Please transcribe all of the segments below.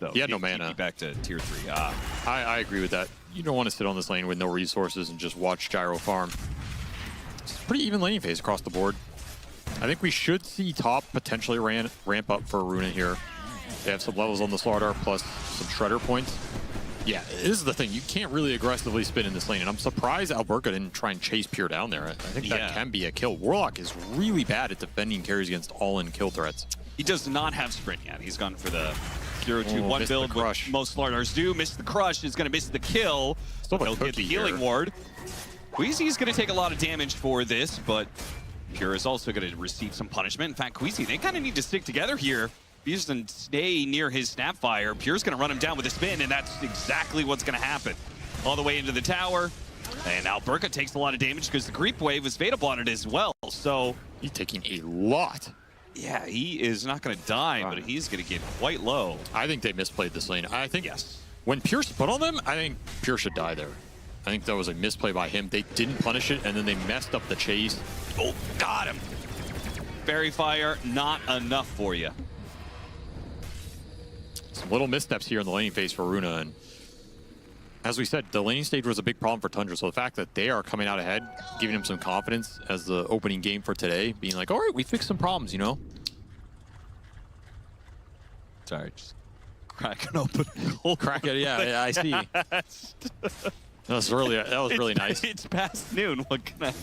though. He had no mana. Back to tier 3. I agree with that. You don't want to sit on this lane with no resources and just watch Gyro farm. It's a pretty even laning phase across the board. I think we should see top potentially ramp up for Runa here. They have some levels on the Slardar plus some Shredder points. Yeah, this is the thing. You can't really aggressively spin in this lane, and I'm surprised Alberca didn't try and chase Pure down there. I think that can be a kill. Warlock is really bad at defending carries against all-in kill threats. He does not have sprint yet. He's gone for the 0-2-1 build, what most Slardars do. Missed the crush, is going to miss the kill. He'll get the healing ward. Queasy is going to take a lot of damage for this, but Pure is also going to receive some punishment. In fact, Queasy, they kind of need to stick together here. If he doesn't stay near his Snapfire, Pure's going to run him down with a spin, and that's exactly what's going to happen. All the way into the tower, and Alberca takes a lot of damage because the creep wave was Fatal on it as well. So he's taking a lot. Yeah, he is not going to die, but he's going to get quite low. I think they misplayed this lane. I think when Pure spun on them, I think Pure should die there. I think that was a misplay by him. They didn't punish it, and then they messed up the chase. Oh, got him. Fairy Fire, not enough for you. Some little missteps here in the laning phase for Runa, and as we said, the laning stage was a big problem for Tundra, so the fact that they are coming out ahead, giving him some confidence as the opening game for today, being like, all right, we fixed some problems, you know? Sorry, just cracking open. Crack it, yeah, I see. That was really nice. It's past noon, what can I...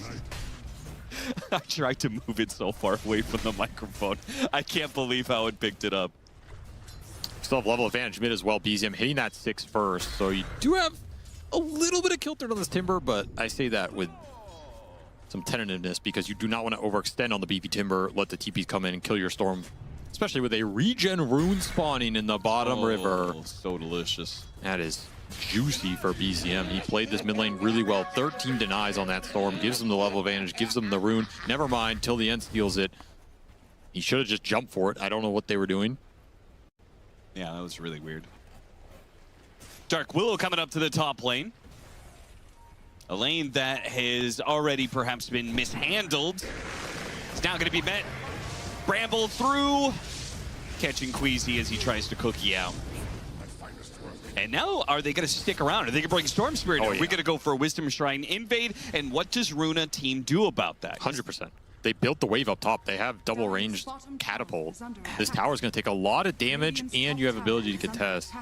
I tried to move it so far away from the microphone. I can't believe how it picked it up. Still have level advantage mid as well. BZM hitting that 6 first, so you do have a little bit of kill threat on this Timber, but I say that with some tentativeness because you do not want to overextend on the BP Timber, let the TPs come in and kill your Storm, especially with a regen rune spawning in the bottom river. So delicious. That is juicy for BZM. He played this mid lane really well. 13 denies on that Storm, gives him the level advantage, gives him the rune. Never mind, till the end steals it. He should have just jumped for it. I don't know what they were doing. Yeah, that was really weird. Dark Willow coming up to the top lane. A lane that has already perhaps been mishandled. It's now going to be met. Bramble through. Catching Queasy as he tries to cookie out. And now, are they going to stick around? Are they going to bring Storm Spirit? Are we going to go for a Wisdom Shrine invade? And what does Runa team do about that? 100%. They built the wave up top. They have double ranged catapult. This tower is going to take a lot of damage, and you have ability to contest.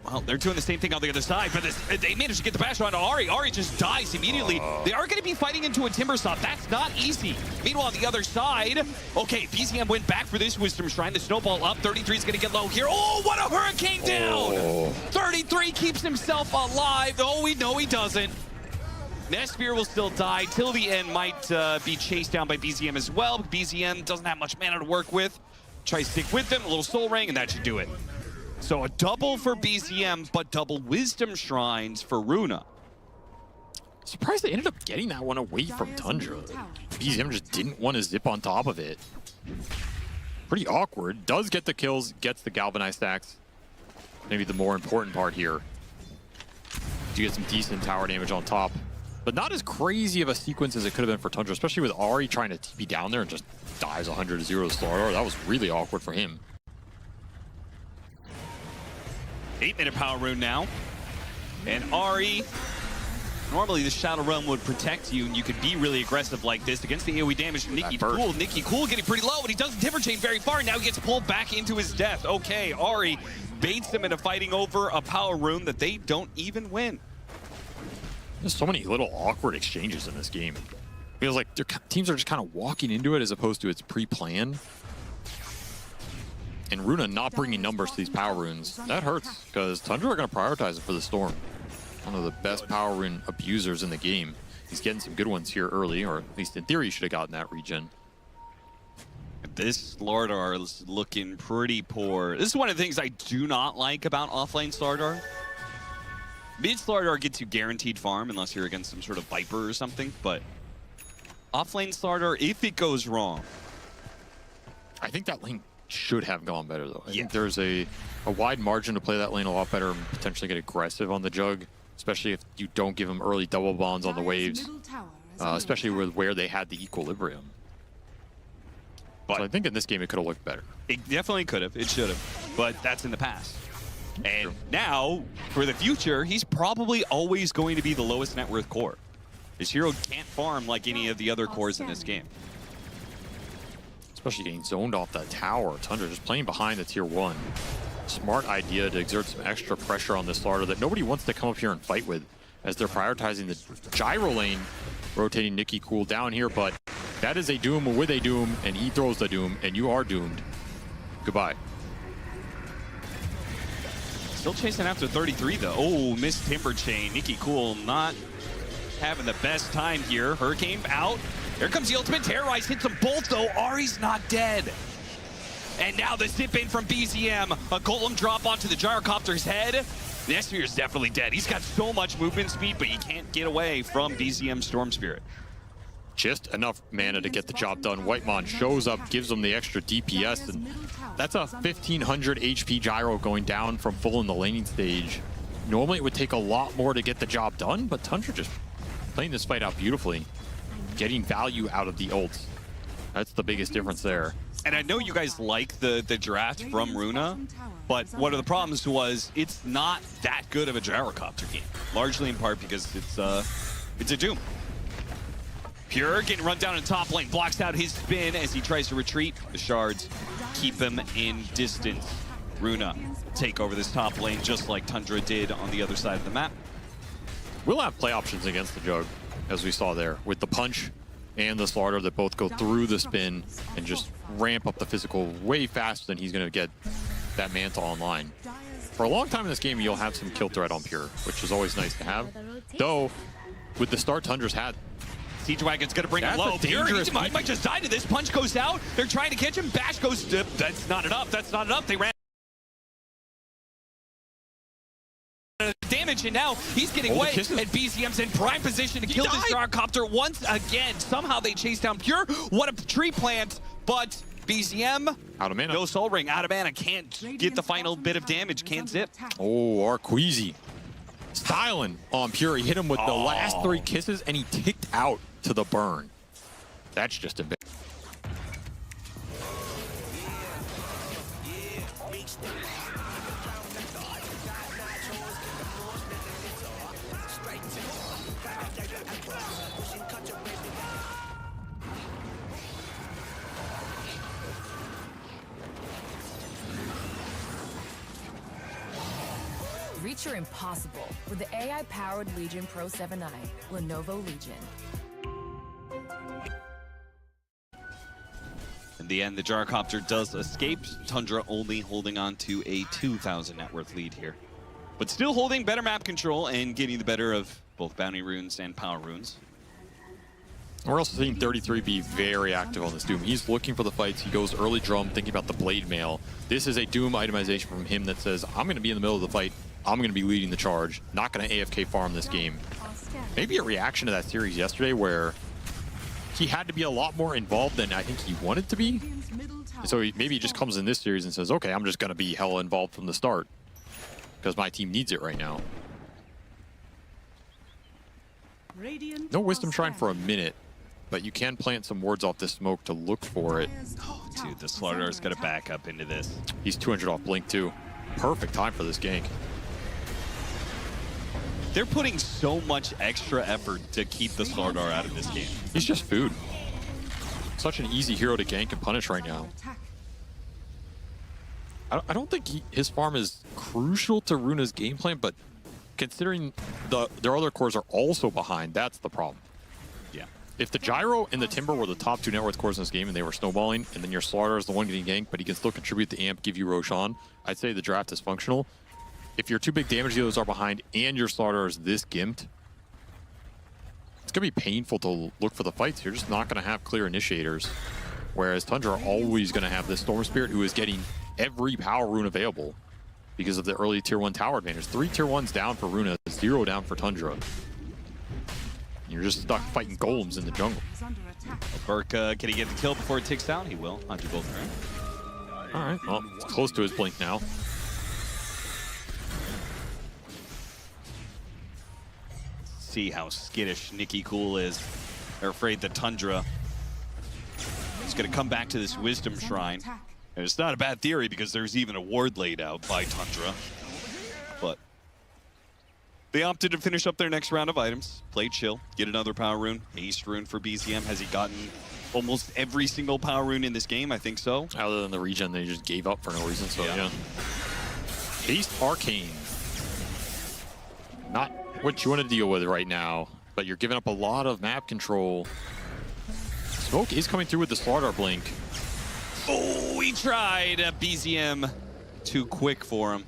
Well, they're doing the same thing on the other side, but they managed to get the bash onto Ahri. Ahri just dies immediately. They are going to be fighting into a Timber Stop. That's not easy. Meanwhile, on the other side, okay, BZM went back for this Wisdom Shrine. The snowball up. 33 is going to get low here. Oh, what a hurricane down! 33 keeps himself alive. Oh, we know he doesn't. Nesphere will still die. Till the end might be chased down by BZM as well. BZM doesn't have much mana to work with. Try to stick with them, a little Soul Ring, and that should do it. So a double for BZM, but double Wisdom Shrines for Runa. Surprised they ended up getting that one away from Tundra. BZM just didn't want to zip on top of it. Pretty awkward. Does get the kills, gets the Galvanized stacks. Maybe the more important part here. You get some decent tower damage on top. But not as crazy of a sequence as it could have been for Tundra, especially with Ahri trying to TP down there and just dives 100 to 0 to Slardar. That was really awkward for him. 8-minute power rune now. And Ahri, normally the Shadow Realm would protect you, and you could be really aggressive like this against the AoE damage from Nicky Cool. Nicky Cool getting pretty low, but he doesn't Timber Chain very far. Now he gets pulled back into his death. Okay, Ahri baits them into fighting over a power rune that they don't even win. There's so many little awkward exchanges in this game. It feels like their teams are just kind of walking into it as opposed to it's pre-planned. And Runa not bringing numbers to these power runes, that hurts because Tundra are going to prioritize it for the Storm. One of the best power rune abusers in the game. He's getting some good ones here early, or at least in theory, he should have gotten that regen. This Slardar is looking pretty poor. This is one of the things I do not like about offlane Slardar. Mid Slardar gets you guaranteed farm unless you're against some sort of Viper or something, but offlane Slardar, if it goes wrong. I think that lane should have gone better though. I think there's a wide margin to play that lane a lot better and potentially get aggressive on the Jug, especially if you don't give him early double bonds on the waves, especially with where they had the equilibrium. But so I think in this game it could have looked better. It definitely could have. It should have. but that's in the past. And now, for the future, he's probably always going to be the lowest net worth core. This hero can't farm like any of the other cores in this game. Especially getting zoned off that tower. Tundra just playing behind the tier 1. Smart idea to exert some extra pressure on this starter that nobody wants to come up here and fight with, as they're prioritizing the gyro lane, rotating Nicky Cool down here, but that is a Doom with a Doom, and he throws the Doom, and you are doomed. Goodbye. Still chasing after 33, though. Oh, missed Timber Chain. Nicky Cool not having the best time here. Hurricane out. Here comes the ultimate. Terrorize hits them both, though. Ari's not dead. And now the zip in from BZM. A golem drop onto the gyrocopter's head. The S-Sphere is definitely dead. He's got so much movement speed, but he can't get away from BZM Storm Spirit. Just enough mana to get the job done. Whitemon shows up, gives them the extra DPS, and that's a 1500 HP gyro going down from full in the laning stage. Normally it would take a lot more to get the job done, but Tundra just playing this fight out beautifully, getting value out of the ults. That's the biggest difference there. And I know you guys like the draft from Runa, but one of the problems was it's not that good of a gyrocopter game, largely in part because it's a Doom. Pure getting run down in top lane, blocks out his spin as he tries to retreat. The shards keep him in distance. Runa take over this top lane just like Tundra did on the other side of the map. We'll have play options against the Jug, as we saw there, with the punch and the slaughter that both go through the spin and just ramp up the physical way faster than he's going to get that mantle online. For a long time in this game, you'll have some kill threat on Pure, which is always nice to have. Though, with the start Tundra's had, Siege Wagon's gonna bring him low. Pure, he might just die to this. Punch goes out. They're trying to catch him. Bash goes to... That's not enough. That's not enough. They ran damage, and now he's getting away. And BZM's in prime position to kill this gyrocopter once again. Somehow they chase down Pure. What a tree plant, but BZM, out of mana. No Soul Ring, out of mana. Can't get the final bit of damage. Can't zip. Oh, Arqueezy styling on Pure. He hit him with the last 3 kisses, and he ticked out to the burn. That's just a bit. Reach your impossible with the AI-powered Legion Pro 7i, Lenovo Legion. In the end, the gyrocopter does escape. Tundra only holding on to a 2,000 net worth lead here. But still holding better map control and getting the better of both bounty runes and power runes. We're also seeing 33 be very active on this Doom. He's looking for the fights. He goes early drum, thinking about the blade mail. This is a Doom itemization from him that says, I'm going to be in the middle of the fight. I'm going to be leading the charge. Not going to AFK farm this game. Maybe a reaction to that series yesterday where he had to be a lot more involved than I think he wanted to be. So maybe he just comes in this series and says, okay, I'm just going to be hella involved from the start because my team needs it right now. No Wisdom Shrine for a minute, but you can plant some wards off this smoke to look for it. Oh, dude, the Slaughter's got to back up into this. He's 200 off Blink too. Perfect time for this gank. They're putting so much extra effort to keep the Slaughter out of this game. He's just food. Such an easy hero to gank and punish right now. I don't think his farm is crucial to Runa's game plan, but considering their other cores are also behind, that's the problem. Yeah. If the Gyro and the Timber were the top 2 net worth cores in this game and they were snowballing, and then your Slaughter is the one getting ganked, but he can still contribute the amp, give you Roshan, I'd say the draft is functional. If your 2 big damage dealers are behind and your Slaughter is this gimped, it's going to be painful to look for the fights. You're just not going to have clear initiators. Whereas Tundra are always going to have this Storm Spirit who is getting every power rune available because of the early tier 1 tower advantage. 3 tier 1s down for Runa, 0 down for Tundra. You're just stuck fighting golems in the jungle. Burke, can he get the kill before it ticks down? He will. On to both rounds. All right, well, it's close to his blink now. See how skittish Nicky Cool is. They're afraid that Tundra is going to come back to this Wisdom Shrine. And it's not a bad theory because there's even a ward laid out by Tundra. But they opted to finish up their next round of items, play chill, get another power rune, haste rune for BZM. Has he gotten almost every single power rune in this game? I think so. Other than the regen, they just gave up for no reason, so yeah. Haste Arcane. Not what you want to deal with right now, but you're giving up a lot of map control. Smoke is coming through with the Slardar blink. Oh, he tried. BZM too quick for him.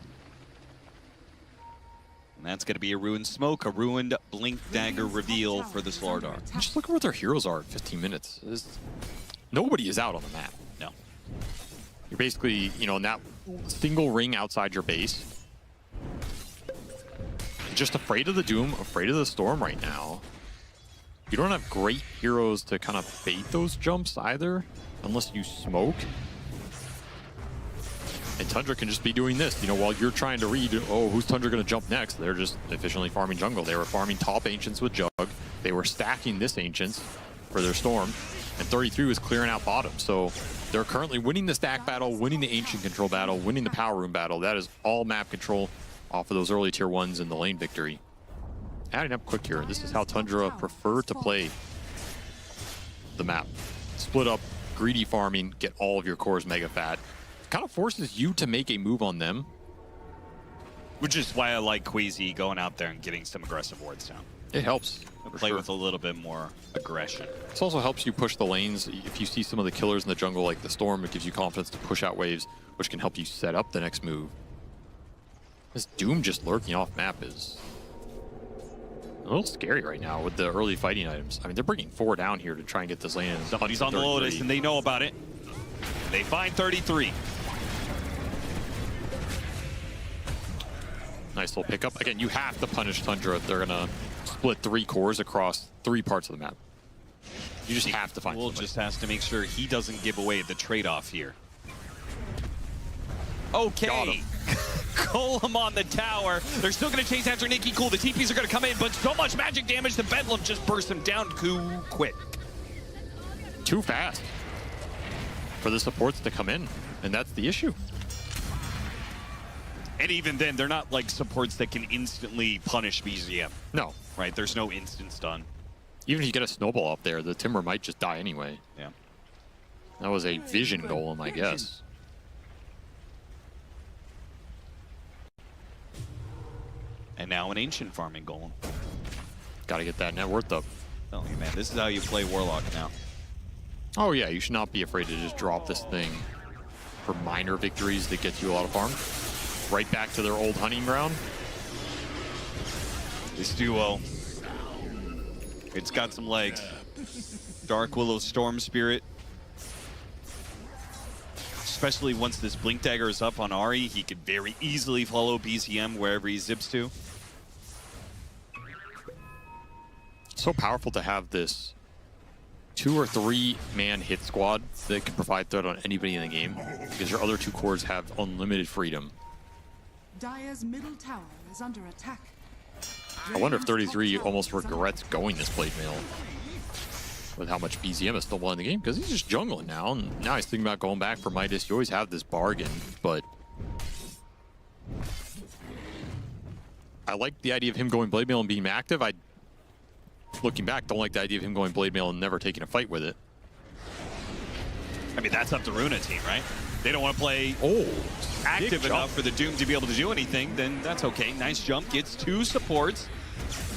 And that's going to be a ruined smoke, a ruined blink dagger reveal for the Slardar. Just look at what their heroes are at 15 minutes. Nobody is out on the map. No. You're basically, you know, in that single ring outside your base. Just afraid of the Doom, afraid of the Storm right now. You don't have great heroes to kind of bait those jumps either, unless you smoke. And Tundra can just be doing this, you know, while you're trying to read, oh, who's Tundra going to jump next? They're just efficiently farming jungle. They were farming top Ancients with Jug. They were stacking this Ancients for their Storm. And 33 was clearing out bottom. So they're currently winning the stack battle, winning the Ancient control battle, winning the power room battle. That is all map control off of those early tier 1s in the lane victory. Adding up quick here. This is how Tundra prefer to play the map. Split up, greedy farming, get all of your cores mega fat. Kind of forces you to make a move on them. Which is why I like Queasy going out there and getting some aggressive wards down. It helps. Play with a little bit more aggression. This also helps you push the lanes. If you see some of the killers in the jungle like the Storm, it gives you confidence to push out waves, which can help you set up the next move. This Doom just lurking off map is a little scary right now with the early fighting items. I mean, they're bringing 4 down here to try and get this lane. Somebody's on the Lotus, and they know about it. They find 33. Nice little pickup. Again, you have to punish Tundra if they're going to split 3 cores across 3 parts of the map. You just have to find Will just has to make sure he doesn't give away the trade-off here. Okay. Golem on the tower. They're still going to chase after Nikki Cool. The TPs are going to come in, but so much magic damage that Bedlam just burst him down too quick. Too fast for the supports to come in, and that's the issue. And even then, they're not like supports that can instantly punish BZM. No. Right? There's no instant stun. Even if you get a snowball up there, the Timber might just die anyway. Yeah. That was a vision golem, I guess. And now an ancient farming golem. Got to get that net worth up. Telling you, man, this is how you play Warlock now. Oh yeah, you should not be afraid to just drop this thing for minor victories that get you a lot of farm. Right back to their old hunting ground. This duo, it's got some legs. Dark Willow Storm Spirit. Especially once this Blink Dagger is up on Ahri, he could very easily follow BZM wherever he zips to. So powerful to have this 2 or 3 man hit squad that can provide threat on anybody in the game, because your other 2 cores have unlimited freedom. Dire's middle tower is under attack. I wonder if 33 almost regrets going this Blade Mail with how much BZM is still in the game, because he's just jungling now, and now he's thinking about going back for Midas. You always have this bargain, but I like the idea of him going Blade Mail and being active. I, looking back, don't like the idea of him going Blade Mail and never taking a fight with it. I mean, that's up to Runa team, right? They don't want to play active enough for the Doom to be able to do anything, then that's okay. Nice jump, gets 2 supports,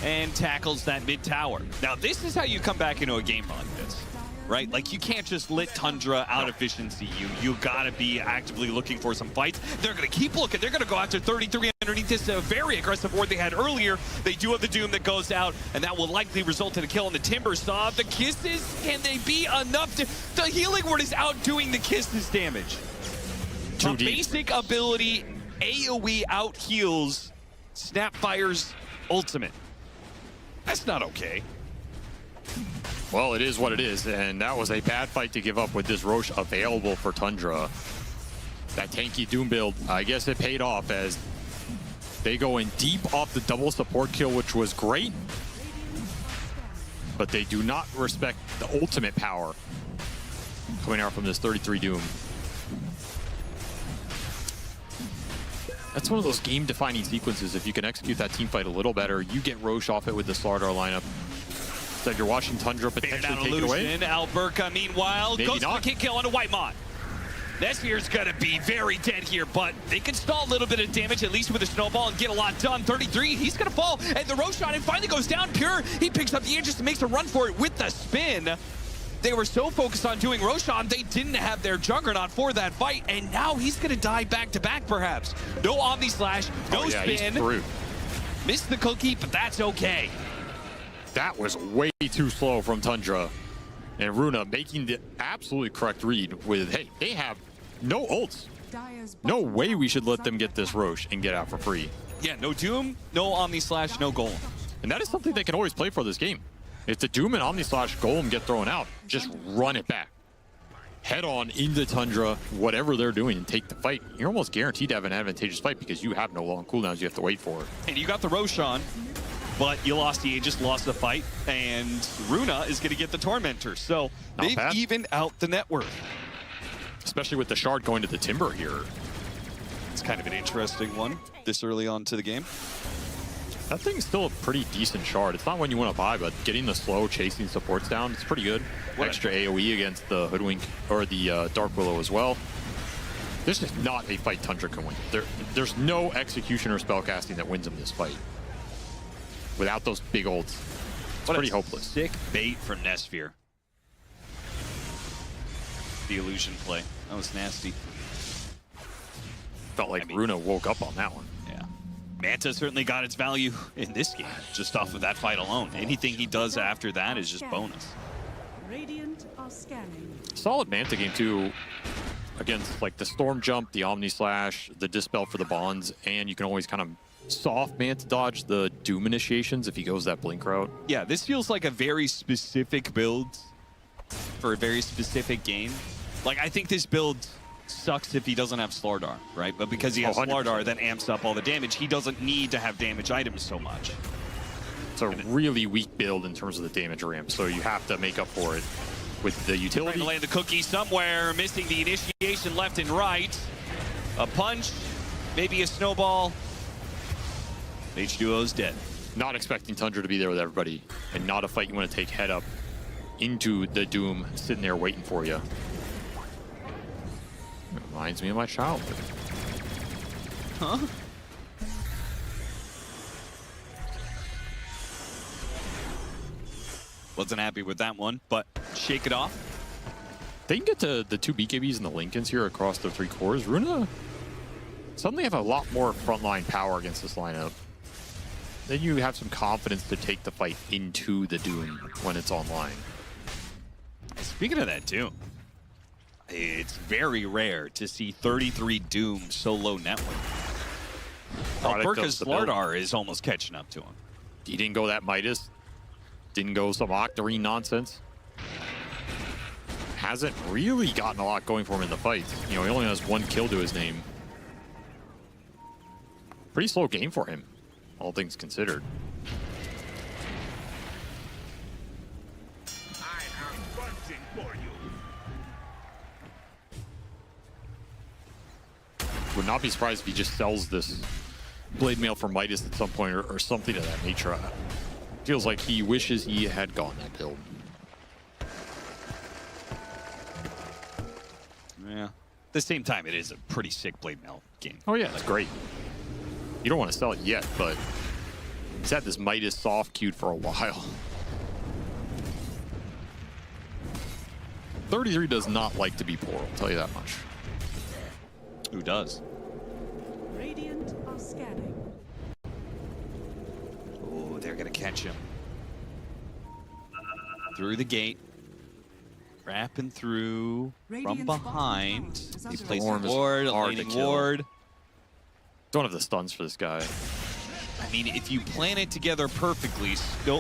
and tackles that mid tower. Now, this is how you come back into a game like this, right? Like, you can't just let Tundra out efficiency you. You gotta be actively looking for some fights. They're gonna keep looking. They're gonna go after 33 underneath this very aggressive board they had earlier. They do have the Doom that goes out, and that will likely result in a kill on the Timber Saw. The kisses, can they be enough to... The healing ward is outdoing the kisses damage. A basic ability, AoE out heals Snapfire's ultimate. That's not okay. Well, it is what it is, and that was a bad fight to give up with this Roche available for Tundra. That tanky Doom build, I guess it paid off as they go in deep off the double support kill, which was great, but they do not respect the ultimate power coming out from this 33 Doom. That's one of those game-defining sequences. If you can execute that team fight a little better, you get Roche off it with the Slardar lineup. Instead, you're watching Tundra potentially take it away. Alberca, meanwhile, Maybe goes for a kick kill onto Whitemont. Nesphere's gonna be very dead here, but they can stall a little bit of damage, at least with a snowball, and get a lot done. 33, he's gonna fall, and the Roshan finally goes down. Pure, he picks up the Aegis and makes a run for it with the spin. They were so focused on doing Roshan, they didn't have their Juggernaut for that fight, and now he's gonna die back-to-back, perhaps. No Omni Slash, no spin. He's missed the cookie, but that's okay. That was way too slow from Tundra. And Runa making the absolutely correct read with, hey, they have no ults. No way we should let them get this Roche and get out for free. Yeah, no Doom, no Omni Slash, no Golem. And that is something they can always play for this game. If the Doom and Omni Slash Golem get thrown out, just run it back. Head on into Tundra, whatever they're doing, and take the fight. You're almost guaranteed to have an advantageous fight because you have no long cooldowns you have to wait for. And you got the Roshan, but you lost the Aegis, lost the fight, and Runa is going to get the Tormentor. So they've evened out the net worth. Especially with the Shard going to the Timber here. It's kind of an interesting one this early on to the game. That thing's still a pretty decent Shard. It's not one you want to buy, but getting the slow chasing supports down, it's pretty good. Extra AoE against the Hoodwink, or the Dark Willow as well. This is not a fight Tundra can win. There's no execution or spellcasting that wins him this fight. Without those big ults. It's pretty hopeless. Sick bait from Nesphere. The illusion play. That was nasty. Felt like Runa woke up on that one. Yeah. Manta certainly got its value in this game, just off of that fight alone. Anything he does after that is just bonus. Radiant are scanning. Solid Manta game too, against like the Storm Jump, the Omni Slash, the Dispel for the Bonds, and you can always kind of soft Manta dodge the Doom initiations if he goes that Blink route. Yeah, this feels like a very specific build for a very specific game. Like, I think this build sucks if he doesn't have Slardar, right? But because he has Slardar, that amps up all the damage. He doesn't need to have damage items so much. It's a really weak build in terms of the damage ramp, so you have to make up for it with the utility. Trying to land the cookie somewhere, missing the initiation left and right. A punch, maybe a snowball. H2O's dead. Not expecting Tundra to be there with everybody, and not a fight you want to take head up into the Doom sitting there waiting for you. It reminds me of my childhood. Huh? Wasn't happy with that one, but shake it off. They can get to the two BKBs and the Lincolns here across the three cores. Runa suddenly have a lot more frontline power against this lineup. Then you have some confidence to take the fight into the Doom when it's online. Speaking of that Doom, it's very rare to see 33 Doom solo network. Alberca's Slardar is almost catching up to him. He didn't go that Midas. Didn't go some Octarine nonsense. Hasn't really gotten a lot going for him in the fight. You know, he only has one kill to his name. Pretty slow game for him, all things considered. I have something for you. Would not be surprised if he just sells this Blade Mail for Midas at some point or something of that nature. Feels like he wishes he had gone that build. Yeah. At the same time, it is a pretty sick Blade Mail game. Oh yeah, it's great. You don't want to sell it yet, but he's had this Midas soft queued for a while. 33 does not like to be poor, I'll tell you that much. Who does? Radiant are scanning. Oh, they're going to catch him. Through the gate. Wrapping through from behind. He plays the ward, a laning ward. Don't have the stuns for this guy. I mean, if you plan it together perfectly,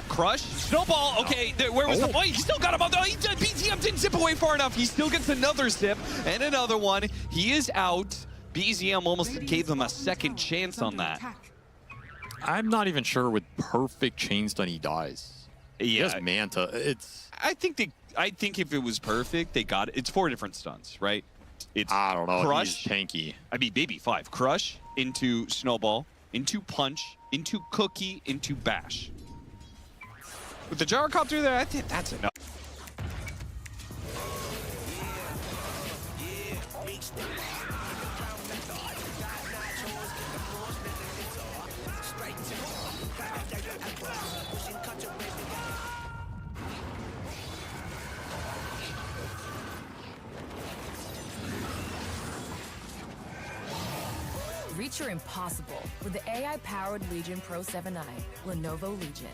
Crush, Snowball, okay, where was the point? He still got him on the, BZM didn't zip away far enough. He still gets another zip and another one. He is out. BZM almost gave them a second chance on that. I'm not even sure with perfect chain stun he dies. Yeah. He has Manta. I think if it was perfect, they got it. It's 4 different stuns, right? It's I don't know. Crush. He's tanky. I mean, maybe 5. Crush into Snowball, into Punch, into Cookie, into Bash. With the gyrocopter there, I think that's enough. Reach your impossible with the AI-powered Legion Pro 7i, Lenovo Legion.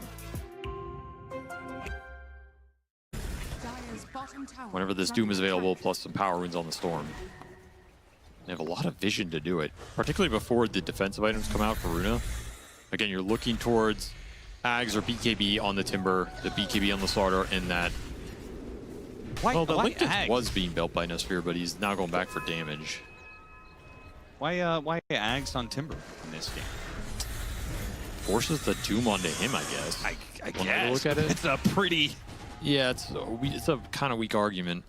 Dire's bottom tower Whenever this is Doom under is available, attack. plus some power runes on the Storm. They have a lot of vision to do it, particularly before the defensive items come out for Runa. Again, you're looking towards Ags or BKB on the Timber, the BKB on the Slaughter, and that... Well, the Lincoln was being built by Nosphere, but he's now going back for damage. Why Ags on Timber in this game? Forces the Doom onto him, I guess. I One way to guess. look at it. It's a pretty... Yeah, it's a kind of weak argument.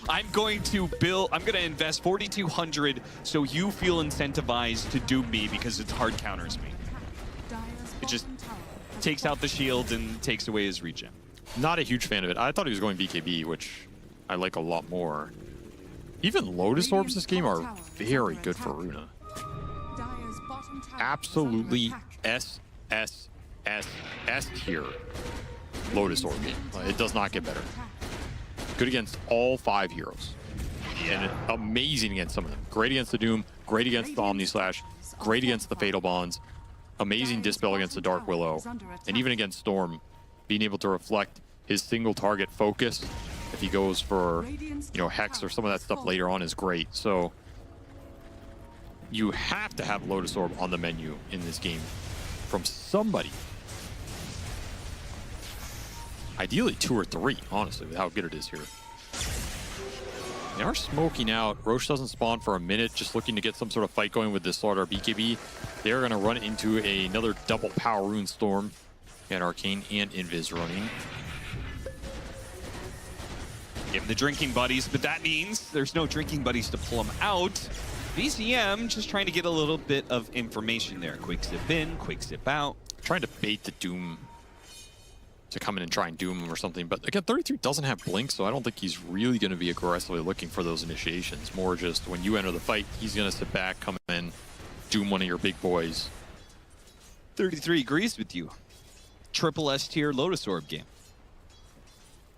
I'm going to invest 4,200 so you feel incentivized to doom me because it hard counters me. Dire's It just bottom tower has takes out the shield and takes away his regen. Not a huge fan of it. I thought he was going BKB, which I like a lot more. Even Lotus Orbs this game are very good for Runa. Dire's bottom tower Absolutely is under attack. S tier Lotus Orb game. It does not get better. Good against all 5 heroes. And amazing against some of them. Great against the Doom, great against the Omni Slash, great against the Fatal Bonds, amazing Dispel against the Dark Willow, and even against Storm, being able to reflect his single target focus if he goes for, you know, Hex or some of that stuff later on is great. So you have to have Lotus Orb on the menu in this game from somebody. Ideally 2 or 3, honestly, with how good it is here. They are smoking out. Roche doesn't spawn for a minute, just looking to get some sort of fight going with this Slaughter BKB. They're going to run into another double Power Rune Storm. And Arcane and Invis running. Give him the drinking buddies, but that means there's no drinking buddies to pull him out. VCM just trying to get a little bit of information there. Quick zip in, quick zip out. Trying to bait the Doom to come in and try and Doom him or something. But again, 33 doesn't have Blink, so I don't think he's really going to be aggressively looking for those initiations. More just when you enter the fight, he's going to sit back, come in, Doom one of your big boys. 33 agrees with you. Triple S tier Lotus Orb game.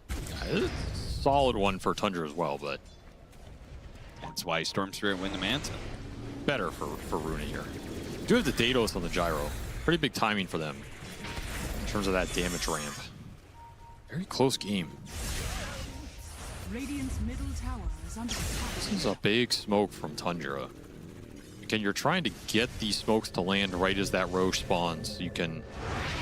It's a solid one for Tundra as well, but That's why Storm Spirit win the Manta. better for Runa here. Do have the Daedalus on the Gyro. Pretty big timing for them in terms of that damage ramp. Very close game. Radiant's middle tower is under attack. This is a big smoke from Tundra. Again, you're trying to get these smokes to land right as that Roche spawns so you can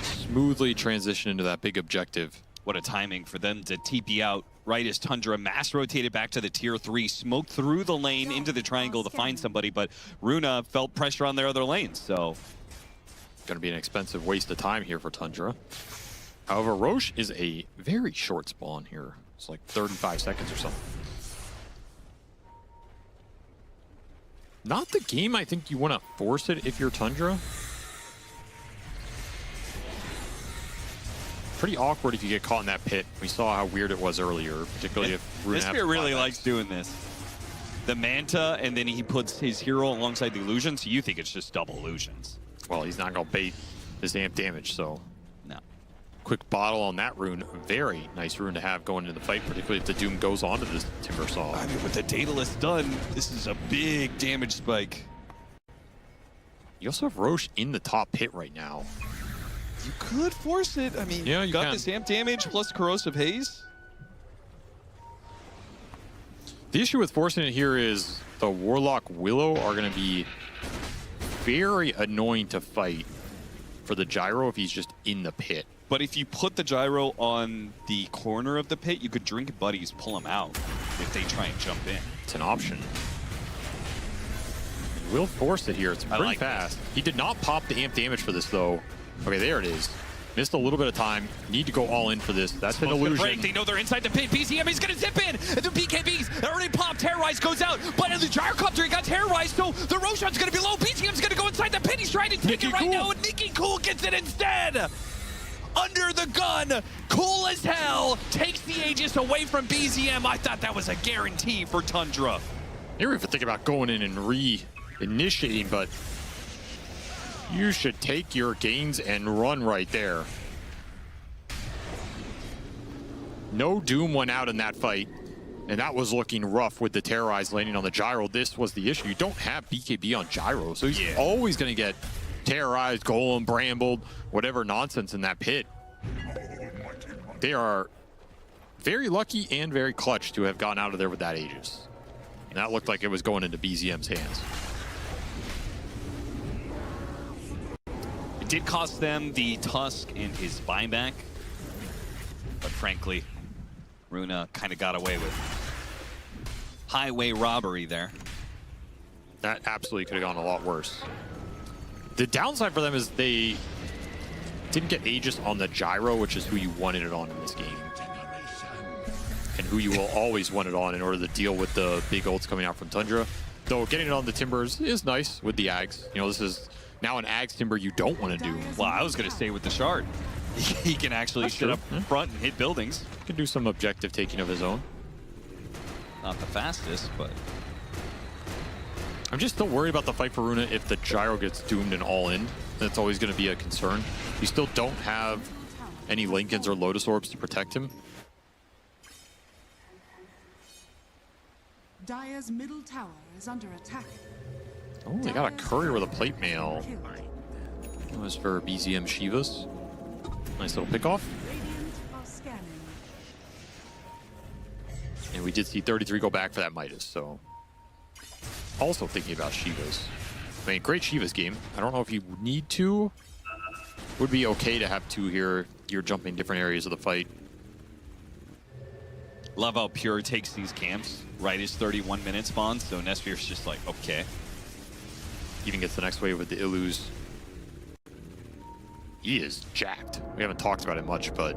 smoothly transition into that big objective. What a timing for them to TP out right as Tundra mass rotated back to the tier 3, smoked through the lane into the triangle to find somebody, but Runa felt pressure on their other lanes, so... Going to be an expensive waste of time here for Tundra. However, Roche is a very short spawn here. It's like 35 seconds or something. Not the game I think you want to force it if you're Tundra. Pretty awkward if you get caught in that pit. We saw how weird it was earlier, particularly if Runa This really likes doing this. The Manta, and then he puts his hero alongside the illusion, so you think it's just double illusions. Well, he's not going to bait his amp damage, so... No. Quick bottle on that rune. Very nice rune to have going into the fight, particularly if the Doom goes onto this Timber Saw. I mean, with the Daedalus done, this is a big damage spike. You also have Roche in the top pit right now. You could force it. I mean, Yeah, you got can. this amp damage plus Corrosive Haze. The issue with forcing it here is the Warlock Willow are going to be very annoying to fight for the Gyro if he's just in the pit. But if you put the Gyro on the corner of the pit, you could drink buddies, pull him out if they try and jump in. It's an option. He will force it here. It's pretty like fast. He did not pop the amp damage for this, though. Okay, there it is. Missed a little bit of time. Need to go all in for this. That's an illusion. Break. They know they're inside the pit. BCM is going to zip in. And the BKBs already popped. Terrorize goes out. But in the gyrocopter, he got terrorized. So the Roshan's going to be low. BCM's going to go inside the pit. He's trying to take it right now. And Nicky Cool gets it instead. Under the gun. Cool as hell. Takes the Aegis away from BZM. I thought that was a guarantee for Tundra. You were even thinking about going in and re-initiating, but you should take your gains and run right there. No Doom went out in that fight, and that was looking rough with the Terrorize landing on the gyro. This was the issue. You don't have BKB on gyro, so he's always going to get terrorized, golem, brambled, whatever nonsense in that pit. They are very lucky and very clutch to have gotten out of there with that Aegis. And that looked like it was going into BZM's hands. It did cost them the Tusk and his buyback, but frankly, Runa kind of got away with highway robbery there. That absolutely could have gone a lot worse. The downside for them is they didn't get Aegis on the gyro, which is who you wanted it on in this game. And who you will always want it on in order to deal with the big ults coming out from Tundra. Though getting it on the Timbers is nice with the Ags. You know, this is now an Ags Timber you don't want to do. Well, I was going to say with the Shard, he can actually sit up front and hit buildings. He can do some objective taking of his own. Not the fastest, but... I'm just still worried about the fight for Runa if the gyro gets doomed and all in. That's always going to be a concern. You still don't have any Lincolns or Lotus Orbs to protect him. Dire's middle tower is under attack. Oh, they got a courier with a plate mail. That was for BZM Shivas. Nice little pickoff. Radiant are scanning. And we did see 33 go back for that Midas, so... Also thinking about Shivas. I mean, great Shivas game. I don't know if you need to. Would be okay to have two here. You're jumping different areas of the fight. Love how Pure takes these camps right as 31-minute spawn, so Nesphere's just like, okay. Even gets the next wave with the Illus. He is jacked. We haven't talked about it much, but...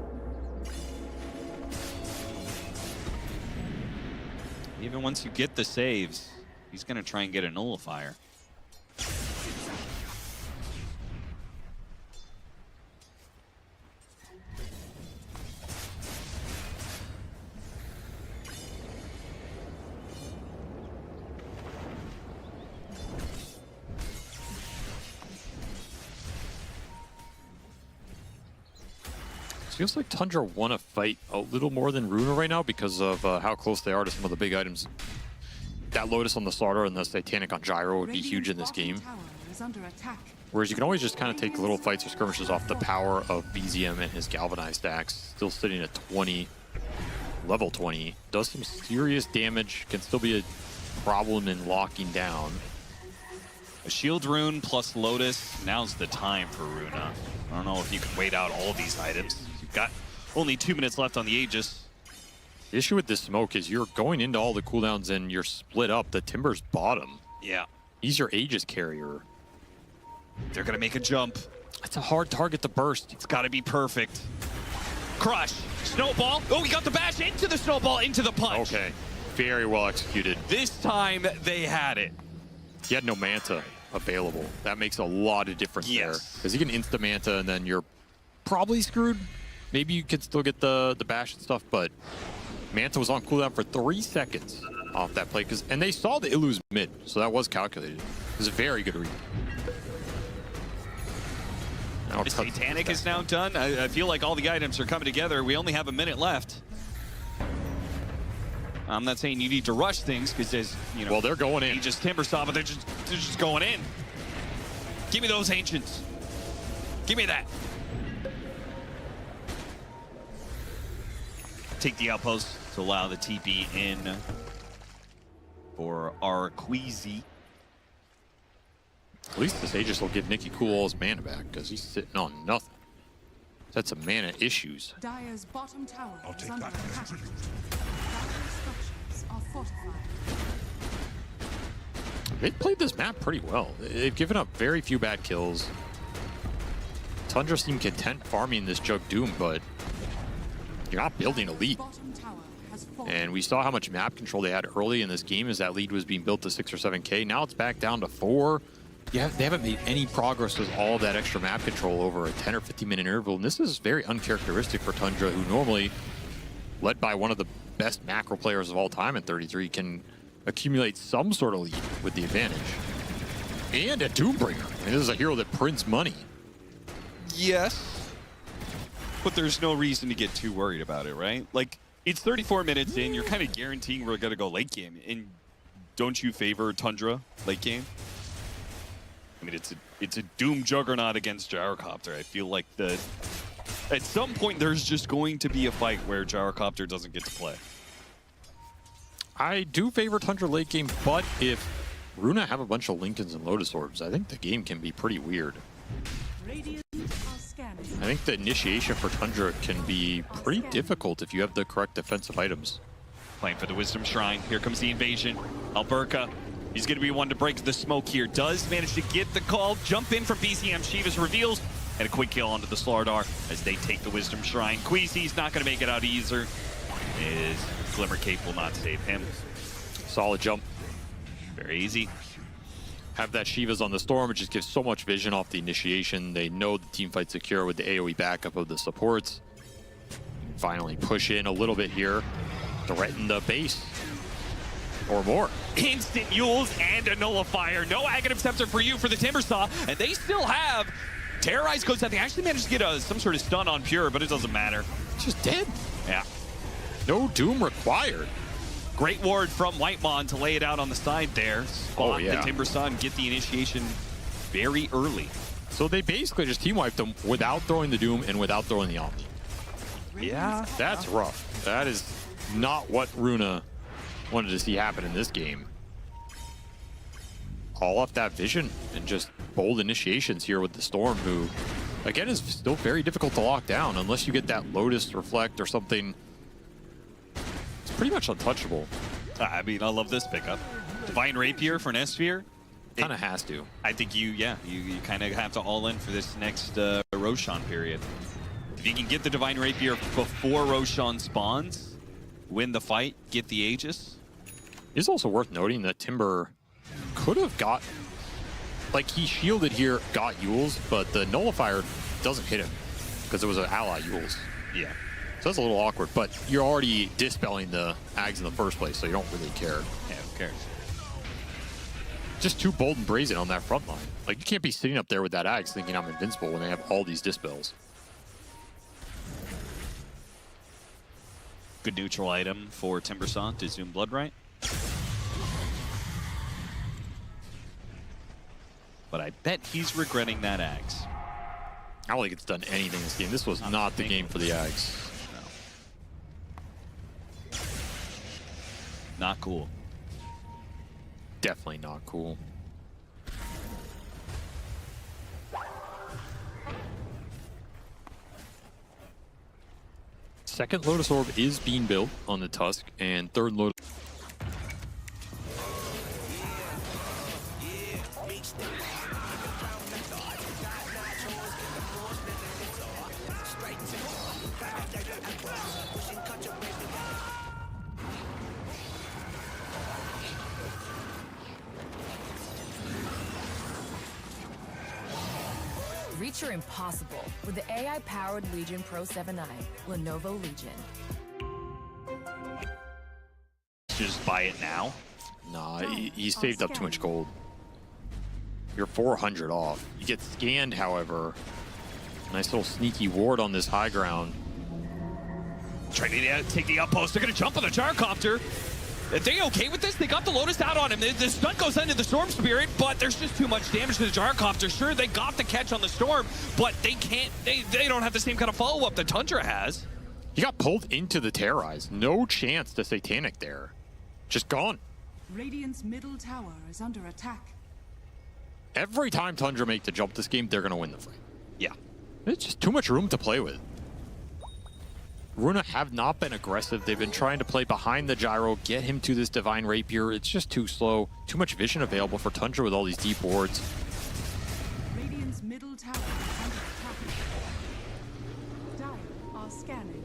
Even once you get the saves, he's going to try and get a nullifier. Feels like Tundra want to fight a little more than Runa right now because of how close they are to some of the big items. That Lotus on the Slaughter and the Satanic on Gyro would be huge in this game. Whereas you can always just kind of take little fights or skirmishes off the power of BZM and his Galvanized stacks. Still sitting at 20, level 20. Does some serious damage, can still be a problem in locking down. A Shield Rune plus Lotus, now's the time for Runa. I don't know if you can wait out all these items. You've got only 2 minutes left on the Aegis. The issue with this smoke is you're going into all the cooldowns and you're split up. The Timber's bottom. Yeah. He's your Aegis carrier. They're going to make a jump. It's a hard target to burst. It's got to be perfect. Crush. Snowball. Oh, he got the bash into the snowball, into the punch. Okay. Very well executed. This time, they had it. He had no Manta available. That makes a lot of difference there. Because he can insta-Manta and then you're probably screwed. Maybe you could still get the bash and stuff, but Manta was on cooldown for 3 seconds off that play. And they saw the Illus mid, so that was calculated. It was a very good read. The Satanic is now done. I feel like all the items are coming together. We only have a minute left. I'm not saying you need to rush things because there's, you know, well, they're going in. Just Timbersaw, but they're just going in. Give me those ancients. Give me that. Take the outpost to allow the TP in for our Queasy. At least this Aegis will give Nicky Cool all his mana back because he's sitting on nothing. That's some mana issues. Dire's bottom tower is under attack. Dire's structures are fortified. They've played this map pretty well. They've given up very few bad kills. Tundra seem content farming this Jug Doom, but you're not building a lead. Bottom tower has fallen. And we saw how much map control they had early in this game as that lead was being built to 6 or 7K. Now it's back down to 4. Yeah, they haven't made any progress with all that extra map control over a 10 or 15-minute interval. And this is very uncharacteristic for Tundra, who normally, led by one of the best macro players of all time in 33, can accumulate some sort of lead with the advantage. And a Doombringer. I mean, this is a hero that prints money. Yes, but there's no reason to get too worried about it, right? Like, it's 34 minutes in, you're kind of guaranteeing we're going to go late game. And don't you favor Tundra late game? I mean, it's a Doom Juggernaut against Gyrocopter. I feel like at some point there's just going to be a fight where Gyrocopter doesn't get to play. I do favor Tundra late game, but if Runa have a bunch of Lincolns and Lotus Orbs, I think the game can be pretty weird. Radiant are scanning. I think the initiation for Tundra can be pretty difficult if you have the correct defensive items. Playing for the Wisdom Shrine. Here comes the invasion. Alberca, he's going to be one to break the smoke here. Does manage to get the call. Jump in from BCM. Shivas reveals. And a quick kill onto the Slardar as they take the Wisdom Shrine. Queasy's not going to make it out either. His Glimmer Cape will not save him. Solid jump. Very easy. Have that Shiva's on the Storm, it just gives so much vision off the initiation. They know the team fight's secure with the AoE backup of the supports. Finally push in a little bit here. Threaten the base. Or more. Instant Yules and a Nullifier. No Aghanim Scepter for you for the Timbersaw. And they still have Terrorize goes out. They actually managed to get some sort of stun on Pure, but it doesn't matter. It's just dead. Yeah. No Doom required. Great ward from Whitemon to lay it out on the side there. Spot the Timbersaw and get the initiation very early. So they basically just team wiped them without throwing the Doom and without throwing the Omni. Yeah. That's rough. That is not what Runa wanted to see happen in this game. All off that vision and just bold initiations here with the Storm, who, again, is still very difficult to lock down unless you get that Lotus Reflect or something. It's pretty much untouchable. I mean, I love this pickup. Divine Rapier for Nesphere. Kind of has to. I think you kind of have to all in for this next Roshan period. If you can get the Divine Rapier before Roshan spawns, win the fight, get the Aegis. It's also worth noting that Timber could have got, like, he shielded here, got Yules, but the Nullifier doesn't hit him because it was an ally Yules. Yeah. So that's a little awkward, but you're already dispelling the Ags in the first place, so you don't really care. Yeah, who cares? Just too bold and brazen on that front line. Like, you can't be sitting up there with that Ags thinking I'm invincible when they have all these dispels. Good neutral item for Timbersaw to zoom Bloodright. But I bet he's regretting that Ags. I don't think it's done anything this game. This was not the game for the Ags. No. Not cool. Definitely not cool. Second Lotus Orb is being built on the Tusk, and third Lotus... Reach your impossible with the AI-powered Legion Pro 7i, Lenovo Legion. Just buy it now. Nah, he saved up too much gold. You're 400 off. You get scanned, however. Nice little sneaky ward on this high ground. Trying to take the outpost. They're going to jump on the Gyrocopter. Are they okay with this? They got the Lotus out on him. The stun goes into the Storm Spirit, but there's just too much damage to the Gyrocopter. Sure, they got the catch on the Storm, but they can't. They don't have the same kind of follow-up that Tundra has. He got pulled into the Terrorize. No chance to Satanic there. Just gone. Radiant's middle tower is under attack. Every time Tundra make the jump this game, they're going to win the fight. Yeah. It's just too much room to play with. Runa have not been aggressive. They've been trying to play behind the Gyro, get him to this Divine Rapier. It's just too slow. Too much vision available for Tundra with all these deep wards. middle tower is under attack. Dire are scanning.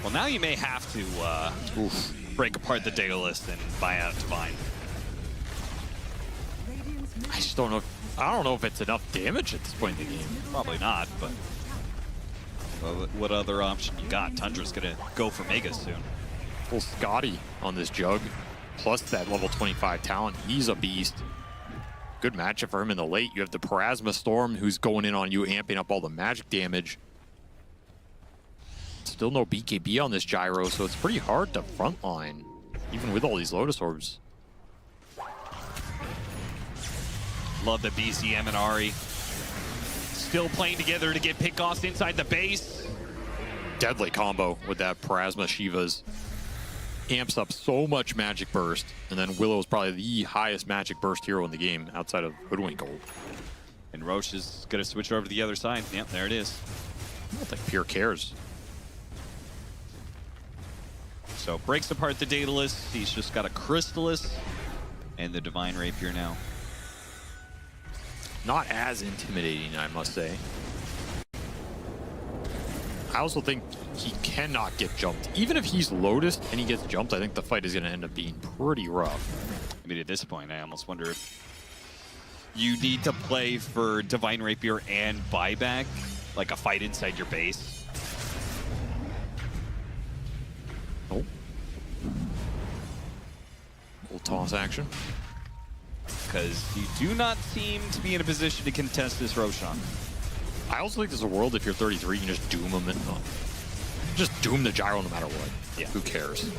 Well, now you may have to break apart the Daedalus and buy out Divine. I just don't know. I don't know if it's enough damage at this point in the game. Probably not, but well, what other option you got? Tundra's gonna go for Mega soon. Full Scotty on this Jug, plus that level 25 talent. He's a beast. Good matchup for him in the late. You have the Parasma Storm who's going in on you, amping up all the magic damage. Still no BKB on this Gyro, so it's pretty hard to frontline, even with all these Lotus Orbs. Love the BCM and Ari still playing together to get pickoffs inside the base. Deadly combo with that Parasma Shivas. Amps up so much magic burst, and then Willow's probably the highest magic burst hero in the game outside of Hoodwink Gold. And Roche is gonna switch over to the other side. Yep, there it is. I don't think Pure cares. So breaks apart the Daedalus. He's just got a Crystallis and the Divine Rapier now. Not as intimidating, I must say. I also think he cannot get jumped. Even if he's Lotus and he gets jumped, I think the fight is going to end up being pretty rough. I mean, at this point, I almost wonder if you need to play for Divine Rapier and buyback, like a fight inside your base. Oh. Little toss action. Because you do not seem to be in a position to contest this Roshan. I also think there's a world if you're 33, you can just doom him and just doom the Gyro no matter what. Yeah. Who cares?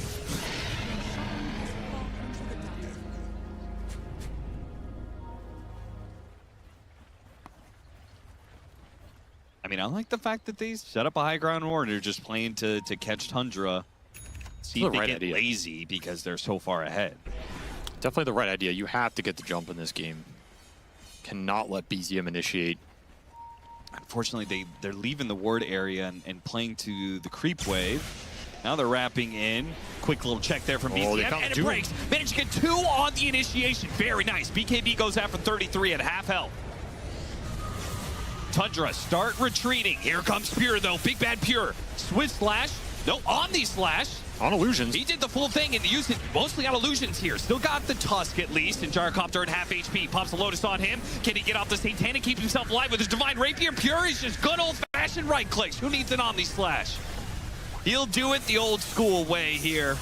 I mean, I like the fact that they set up a high ground war. They're just playing to catch Tundra. See if they get lazy because they're so far ahead. Definitely the right idea. You have to get the jump in this game. Cannot let BZM initiate. Unfortunately, they're leaving the ward area and playing to the creep wave. Now they're wrapping in. Quick little check there from BZM, and it breaks. Managed to get 2 on the initiation. Very nice. BKB goes out for 33 at half health. Tundra start retreating. Here comes Pure, though. Big bad Pure. Swift slash. No, Omni slash. On illusions. He did the full thing and used it mostly on illusions here. Still got the Tusk at least, and Gyrocopter at half HP. Pops the Lotus on him. Can he get off the Satanic, keep himself alive with his Divine Rapier? Pure is just good old-fashioned right clicks. Who needs an Omni Slash? He'll do it the old school way here.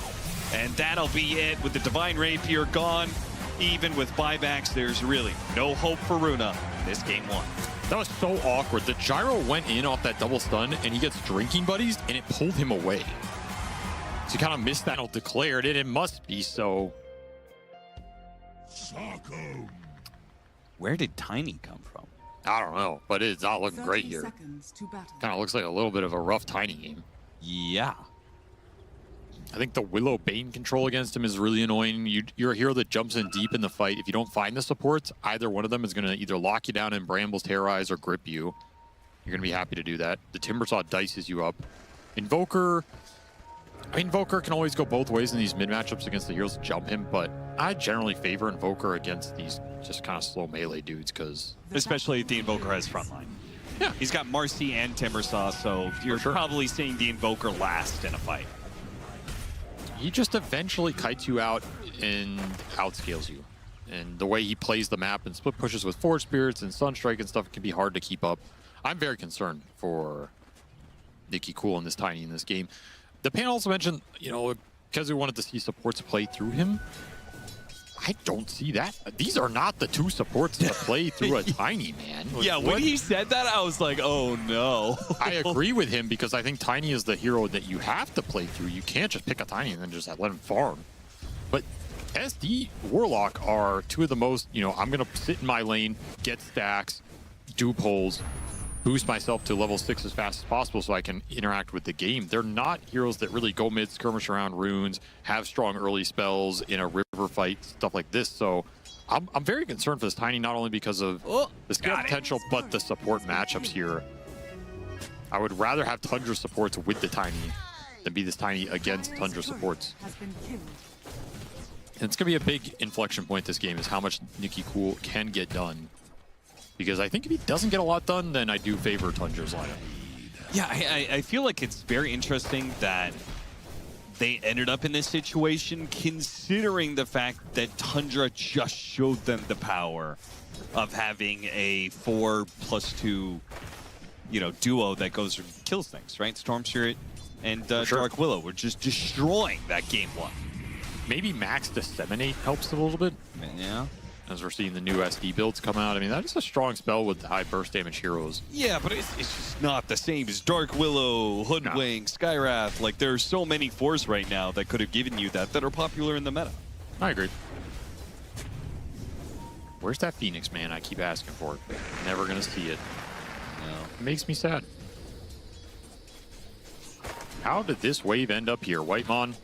And that'll be it with the Divine Rapier gone. Even with buybacks, there's really no hope for Runa in this game 1. That was so awkward. The Gyro went in off that double stun, and he gets drinking buddies, and it pulled him away. So you kind of missed that. Declared it. It must be so. Sarko. Where did Tiny come from? I don't know, but it's not looking great here. Kind of looks like a little bit of a rough Tiny game. Yeah. I think the Willow Bane control against him is really annoying. You're a hero that jumps in deep in the fight. If you don't find the supports, either one of them is going to either lock you down in Bramble's Terrorize or grip you. You're going to be happy to do that. The Timbersaw dices you up. Invoker can always go both ways in these mid matchups against the heroes that jump him, but I generally favor Invoker against these just kind of slow melee dudes because... Especially if the Invoker has frontline. Yeah. He's got Marcy and Timbersaw, so you're probably seeing the Invoker last in a fight. He just eventually kites you out and outscales you. And the way he plays the map and split pushes with Forge Spirits and Sunstrike and stuff can be hard to keep up. I'm very concerned for Nikki Cool and this Tiny in this game. The panel also mentioned, because we wanted to see supports play through him. I don't see that. These are not the 2 supports to play through a Tiny, man. Yeah, when he said that, I was like, oh no. I agree with him because I think Tiny is the hero that you have to play through. You can't just pick a Tiny and then just let him farm. But SD Warlock are 2 of the most, I'm going to sit in my lane, get stacks, do pulls, boost myself to level 6 as fast as possible so I can interact with the game. They're not heroes that really go mid, skirmish around runes, have strong early spells in a river fight, stuff like this. So I'm very concerned for this Tiny, not only because of the skill potential, but the support matchups here. I would rather have Tundra supports with the Tiny than be this Tiny against Tundra supports. And it's going to be a big inflection point this game is how much Nikki Cool can get done. Because I think if he doesn't get a lot done, then I do favor Tundra's lineup. Yeah, I feel like it's very interesting that they ended up in this situation, considering the fact that Tundra just showed them the power of having a 4+2, duo that goes and kills things, right? Storm Spirit and Sure. Dark Willow were just destroying that game one. Maybe Max Disseminate helps a little bit, Yeah. as we're seeing the new SD builds come out. I mean, that is a strong spell with high burst damage heroes. Yeah, but it's just not the same as Dark Willow, Hoodwink, Skywrath. Like, there are so many fours right now that could have given you that are popular in the meta. I agree. Where's that Phoenix, man? I keep asking for it. Never going to see it. No. It makes me sad. How did this wave end up here, Whitemon?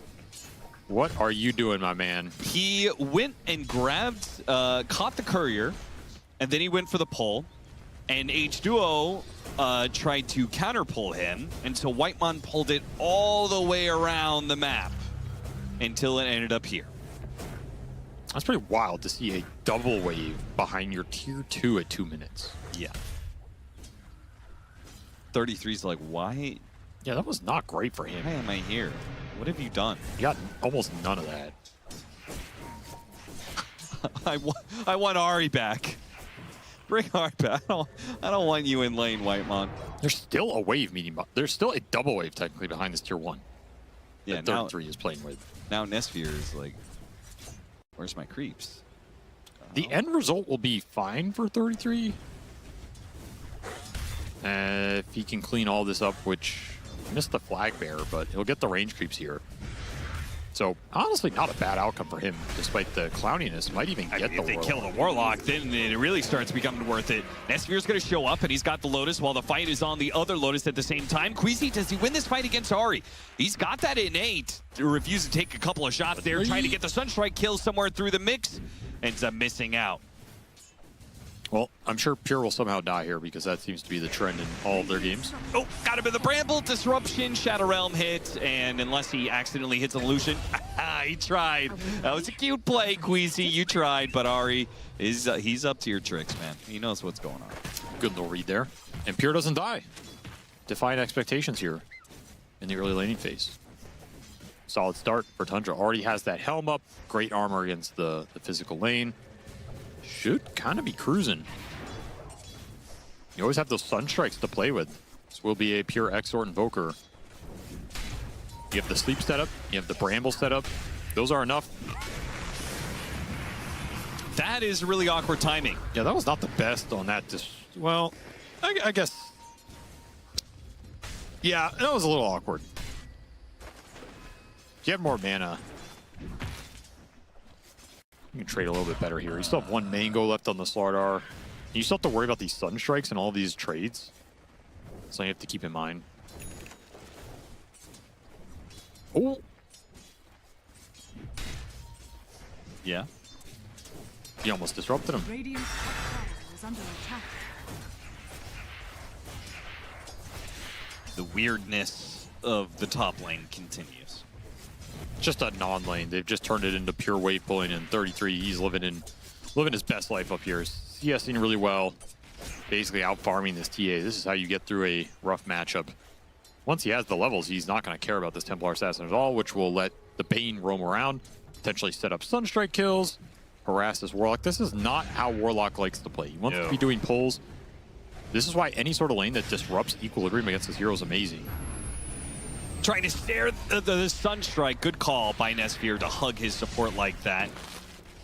What are you doing, my man? He went and grabbed, caught the courier, and then he went for the pull. And H2O tried to counter pull him, and so Whitemon pulled it all the way around the map until it ended up here. That's pretty wild to see a double wave behind your tier 2 at 2 minutes. Yeah. 33's like, why Yeah, that was not great for him. am I here? What have you done? He got almost none of that. I want Ari back. Bring Ari back. I don't want you in lane, Whitemon. There's still a wave meeting. There's still a double wave technically behind this tier 1. Yeah, that now 33 is playing with. Nesfear is like, where's my creeps? The end result will be fine for 33. If he can clean all this up, which missed the flag bearer, but he'll get the range creeps here. So honestly, not a bad outcome for him, despite the clowniness. Might even get the if they Warlock. kill the Warlock, then it really starts becoming worth it. Nesfear's going to show up, and he's got the Lotus while the fight is on the other Lotus at the same time. Queasy, does he win this fight against Ari? He's got that innate to refuse to take a couple of shots there, trying to get the Sunstrike kill somewhere through the mix. Ends up missing out. Well, I'm sure Pure will somehow die here because that seems to be the trend in all of their games. Oh, got him in the Bramble. Disruption, Shadow Realm hit, and unless he accidentally hits Illusion, he tried. That was a cute play, Queasy. You tried, but Ari, he's up to your tricks, man. He knows what's going on. Good little read there. And Pure doesn't die. Defying expectations here in the early laning phase. Solid start for Tundra. Already has that helm up. Great armor against the physical lane. Should kind of be cruising. You always have those Sunstrikes to play with. This will be a Pure Exort Invoker. You have the Sleep setup. You have the Bramble setup. Those are enough. That is really awkward timing. Yeah, that was not the best on that. Well, I guess. Yeah, that was a little awkward. If you have more mana, you can trade a little bit better here. You still have one Mango left on the Slardar. You still have to worry about these Sunstrikes and all these trades. So you have to keep in mind. Oh. Yeah. You almost disrupted him. Radiant's top tower is under attack. The weirdness of the top lane continues. Just a non-lane. They've just turned it into pure wave pulling, and 33, he's living his best life up here. CSing really well, basically out-farming this TA. This is how you get through a rough matchup. Once he has the levels, he's not going to care about this Templar Assassin at all, which will let the Bane roam around, potentially set up Sunstrike kills, harass this Warlock. This is not how Warlock likes to play. He wants to be doing pulls. This is why any sort of lane that disrupts equilibrium against this hero is amazing. Trying to stare the Sunstrike. Good call by Nesfear to hug his support like that.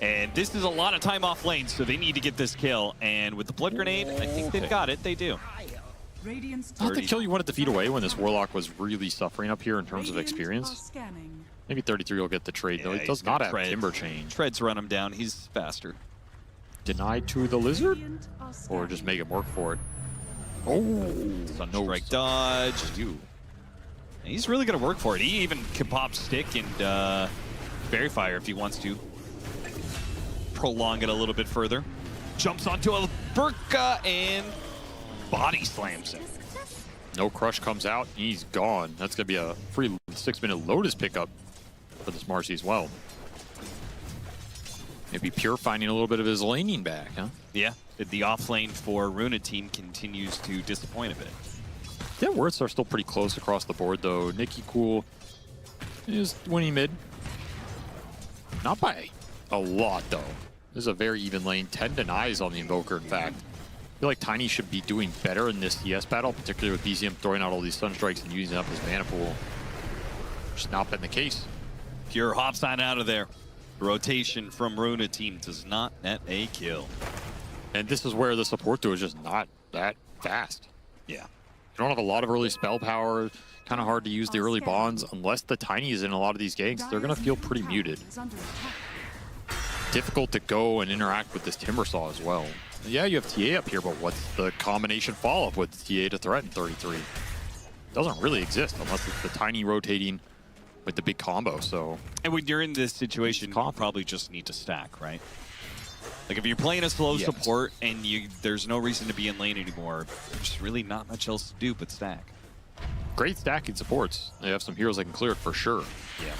And this is a lot of time off lane, so they need to get this kill. And with the Blood Grenade, I think they've got it. They do. Radiant's Not the kill you wanted to feed away when this Warlock was really suffering up here in terms of experience. Maybe 33 will get the trade, though. He does not have Timber Chain. Treads run him down. He's faster. Denied to the Lizard? Or just make him work for it. Oh, Sunstrike dodge. He's really going to work for it. He even can pop Stick and Fairy Fire if he wants to. Prolong it a little bit further. Jumps onto a Burka and body slams him. No Crush comes out. He's gone. That's going to be a free 6-minute Lotus pickup for this Marcy as well. Maybe Pure finding a little bit of his laning back, huh? Yeah, the off lane for Runa team continues to disappoint a bit. Their worths are still pretty close across the board, though. Nikki Cool is winning mid. Not by a lot, though. This is a very even lane. 10 denies on the Invoker, in fact. I feel like Tiny should be doing better in this CS battle, particularly with BZM throwing out all these stun strikes and using up his mana pool. Just not been the case. Pure hops on out of there. Rotation from Runa team does not net a kill. And this is where the support duo is just not that fast. Yeah. You don't have a lot of early spell power. Kind of hard to use the early bonds. Unless the Tiny is in a lot of these ganks, they're going to feel pretty muted. Difficult to go and interact with this Timbersaw as well. Yeah, you have TA up here, but what's the combination follow-up with TA to threaten 33? Doesn't really exist unless it's the Tiny rotating with the big combo, so... And when you're in this situation, you probably just need to stack, right? Like, if you're playing a slow support and there's no reason to be in lane anymore, there's really not much else to do but stack. Great stacking supports. They have some heroes that can clear it for sure. Yeah.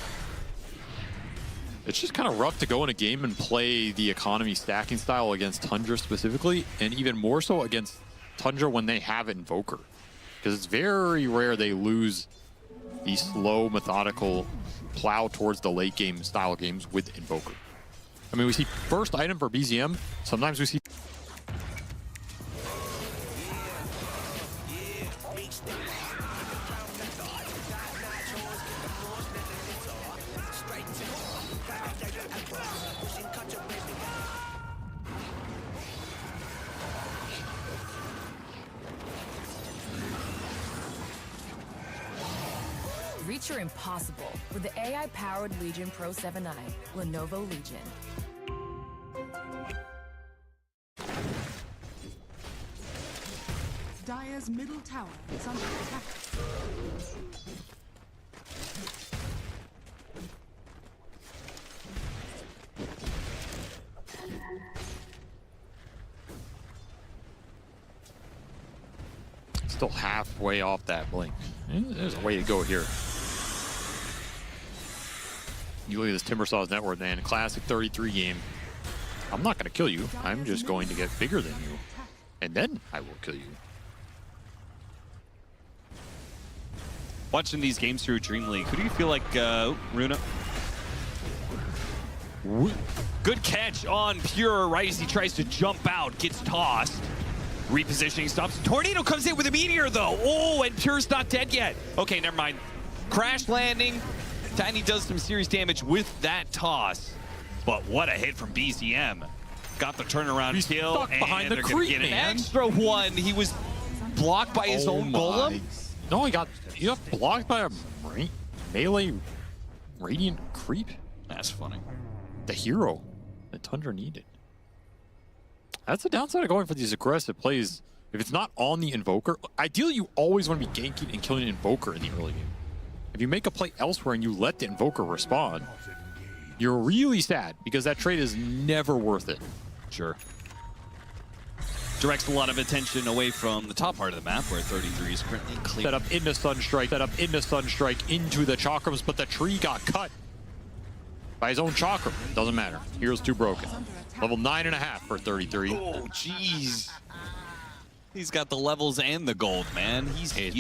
It's just kind of rough to go in a game and play the economy stacking style against Tundra specifically, and even more so against Tundra when they have Invoker. Because it's very rare they lose the slow, methodical plow towards the late game style games with Invoker. I mean, we see first item for BZM. Sometimes we see... Reach your impossible with the AI-powered Legion Pro 7i, Lenovo Legion. Dire's middle tower is under attack. Still halfway off that blink. There's a way to go here. You look at this Timbersaw's net worth, man. Classic 33 game. I'm not going to kill you. I'm just going to get bigger than you. And then I will kill you. Watching these games through Dream League, who do you feel like, Runa? Good catch on Pure, right as he tries to jump out, gets tossed. Repositioning stops. Tornado comes in with a meteor, though. Oh, and Pure's not dead yet. Okay, never mind. Crash landing. Tiny does some serious damage with that toss. But what a hit from BZM. Got the turnaround kill, stuck behind the they're going to get an extra one. He was blocked by his own golem. No, he got blocked by a melee radiant creep. That's funny. The hero that Tundra needed. That's the downside of going for these aggressive plays. If it's not on the Invoker, ideally you always want to be ganking and killing an Invoker in the early game. If you make a play elsewhere and you let the Invoker respond, you're really sad because that trade is never worth it. Sure. Directs a lot of attention away from the top part of the map where 33 is currently clear. Set up into Sunstrike, into the Chakrams, but the tree got cut by his own Chakram. Doesn't matter. Hero's too broken. Level 9.5 for 33. Oh, jeez. He's got the levels and the gold, man. He's huge.